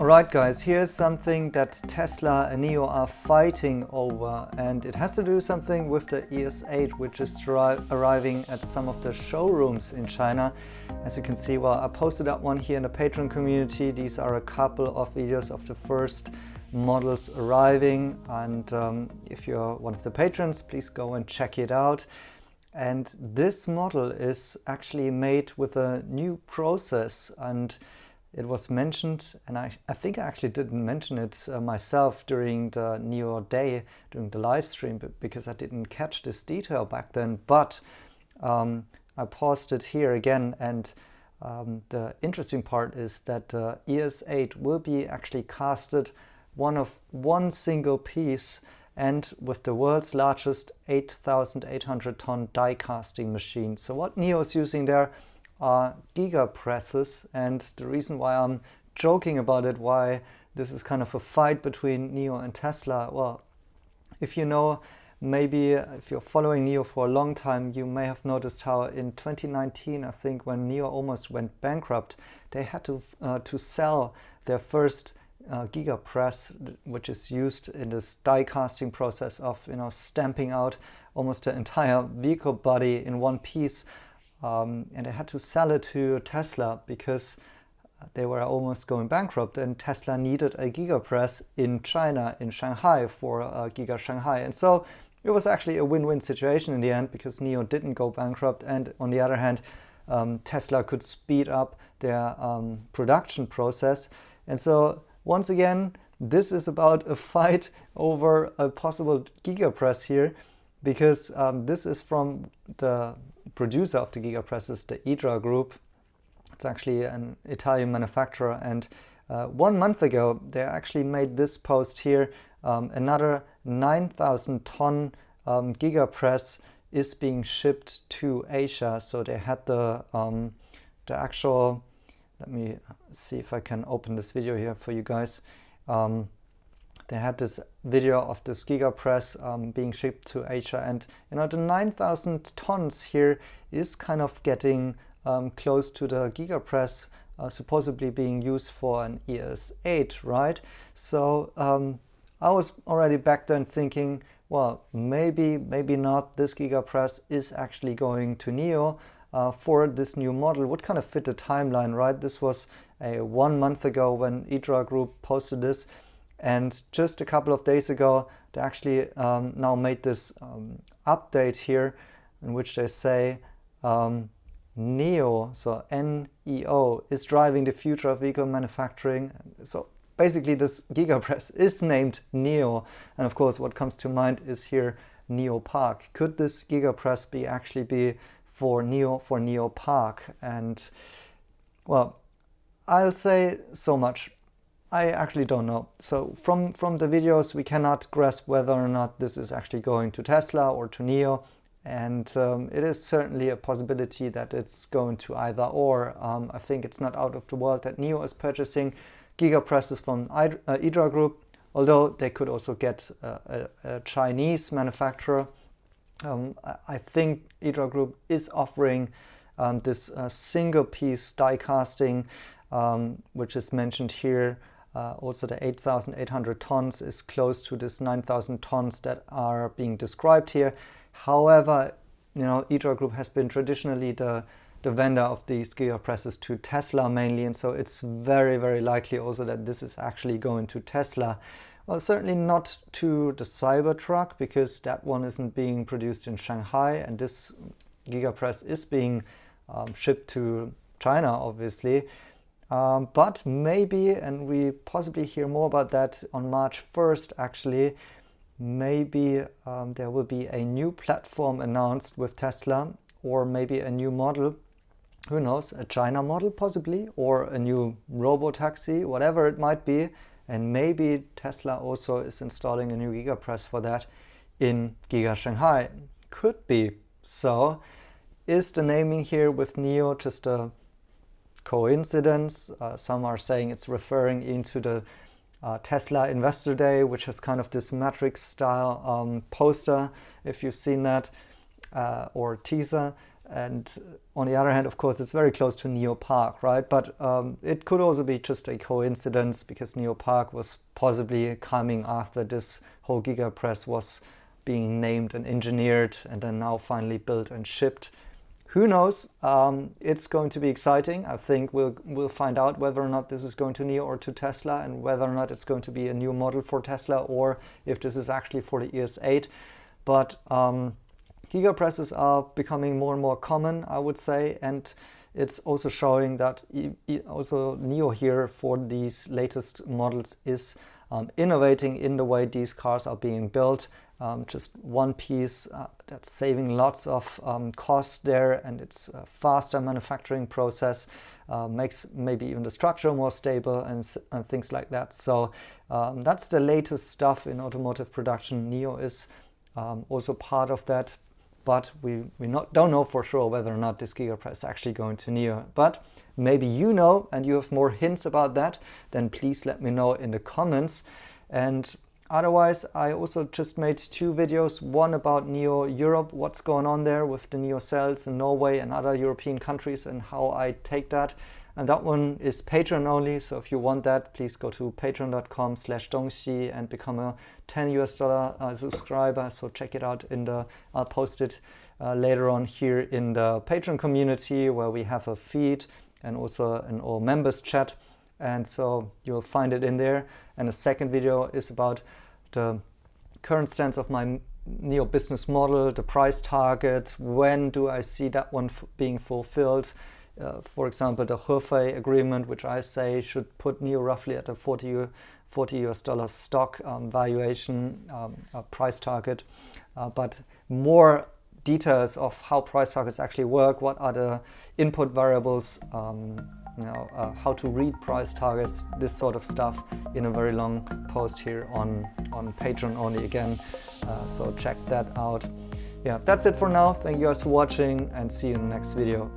Alright guys, here's something that Tesla and NIO are fighting over, and it has to do something with the ES8, which is arriving at some of the showrooms in China. As you can see, well, I posted up one here in the Patreon community. These are a couple of videos of the first models arriving, and if you're one of the patrons, please go and check it out. And this model is actually made with a new process, and it was mentioned, and I think I actually didn't mention it myself during the NIO day, during the live stream, because I didn't catch this detail back then. But I paused it here again, and the interesting part is that the ES8 will be actually casted one single piece, and with the world's largest 8,800 ton die casting machine. So what NIO is using there are Giga Presses, and the reason why I'm joking about it, why this is kind of a fight between NIO and Tesla, well, if you know, maybe if you're following NIO for a long time, you may have noticed how in 2019, I think, when NIO almost went bankrupt, they had to sell their first Giga Press, which is used in this die casting process of stamping out almost the entire vehicle body in one piece. And they had to sell it to Tesla because they were almost going bankrupt, and Tesla needed a Giga Press in China, in Shanghai, for Giga Shanghai. And so it was actually a win-win situation in the end, because NIO didn't go bankrupt, and on the other hand, Tesla could speed up their production process. And so once again, this is about a fight over a possible Giga Press here, because this is from the producer of the Giga Presses, the Giga Group. It's actually an Italian manufacturer, and 1 month ago they actually made this post here. Another 9,000 ton Giga Press is being shipped to Asia. So they had the actual, let me see if I can open this video here for you guys. They had this video of this Giga Press being shipped to Asia, and the 9,000 tons here is kind of getting close to the Giga Press supposedly being used for an ES8, right? So I was already back then thinking, well, maybe not. This Giga Press is actually going to NIO for this new model. Would kind of fit the timeline, right? This was 1 month ago when Giga Group posted this. And just a couple of days ago, they actually now made this update here in which they say NIO, so NEO, is driving the future of vehicle manufacturing. So basically this Giga Press is named NIO. And of course, what comes to mind is here NIO Park. Could this Giga Press actually be for NIO Park? And well, I'll say so much. I actually don't know. So from the videos, we cannot grasp whether or not this is actually going to Tesla or to NIO. And it is certainly a possibility that it's going to either or. I think it's not out of the world that NIO is purchasing Giga Presses from Giga Group, although they could also get a Chinese manufacturer. I think Giga Group is offering this single piece die casting, which is mentioned here. Also, the 8,800 tons is close to this 9,000 tons that are being described here. However, Giga Group has been traditionally the vendor of these Giga Presses to Tesla mainly, and so it's very, very likely also that this is actually going to Tesla. Well, certainly not to the Cybertruck, because that one isn't being produced in Shanghai, and this Giga Press is being shipped to China, obviously. But maybe, and we possibly hear more about that on March 1st actually, maybe there will be a new platform announced with Tesla, or maybe a new model, who knows, a China model possibly, or a new robo-taxi, whatever it might be. And maybe Tesla also is installing a new Giga Press for that in Giga Shanghai. Could be. So is the naming here with NIO just a coincidence? Some are saying it's referring into the Tesla Investor Day, which has kind of this Matrix style poster, if you've seen that, or teaser. And on the other hand, of course, it's very close to NIO Park, right? But it could also be just a coincidence, because NIO Park was possibly coming after this whole Giga Press was being named and engineered and then now finally built and shipped. Who knows? It's going to be exciting. I think we'll find out whether or not this is going to NIO or to Tesla, and whether or not it's going to be a new model for Tesla, or if this is actually for the ES8. But Giga presses are becoming more and more common, I would say, and it's also showing that also NIO here for these latest models is innovating in the way these cars are being built. Just one piece that's saving lots of costs there, and it's a faster manufacturing process, makes maybe even the structure more stable and things like that. So that's the latest stuff in automotive production. NIO is also part of that, but we don't know for sure whether or not this Giga Press is actually going to NIO. But maybe you know and you have more hints about that, then please let me know in the comments. And otherwise, I also just made 2 videos, one about NIO Europe, what's going on there with the NIO cells in Norway and other European countries and how I take that. And that one is Patreon only, so if you want that, please go to patreon.com/dongxi and become a $10 subscriber. So check it out I'll post it later on here in the Patreon community, where we have a feed and also an all members chat. And so you'll find it in there. And the second video is about the current stance of my NIO business model, the price target, when do I see that one being fulfilled. For example, the Hefei agreement, which I say should put NIO roughly at a $40 stock valuation price target. But more details of how price targets actually work, what are the input variables, how to read price targets, this sort of stuff, in a very long post here on Patreon only again. So check that out. Yeah, that's it for now. Thank you guys for watching, and see you in the next video.